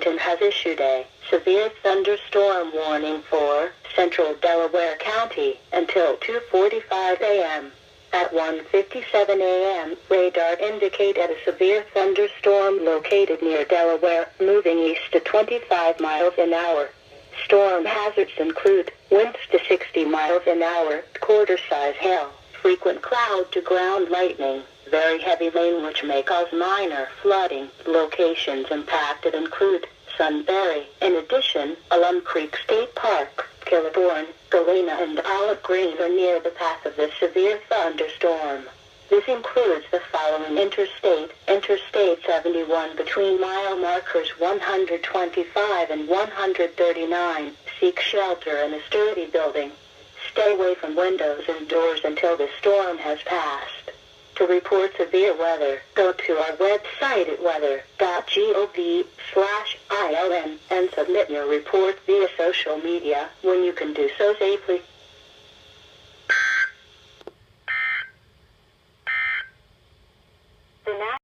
Washington has issued a severe thunderstorm warning for central Delaware County until 2:45 a.m. At 1:57 a.m., radar indicated a severe thunderstorm located near Delaware, moving east at 25 miles an hour. Storm hazards include winds to 60 miles an hour, quarter-size hail, frequent cloud-to-ground lightning, very heavy rain which may cause minor flooding. Locations impacted include Sunbury. In addition, Alum Creek State Park, Kilbourne, Galena, and Olive Green are near the path of the severe thunderstorm. This includes the following Interstate 71 between mile markers 125 and 139. Seek shelter in a sturdy building. Stay away from windows and doors until the storm has passed. To report severe weather, go to our website at weather.gov/ILN and submit your report via social media when you can do so safely.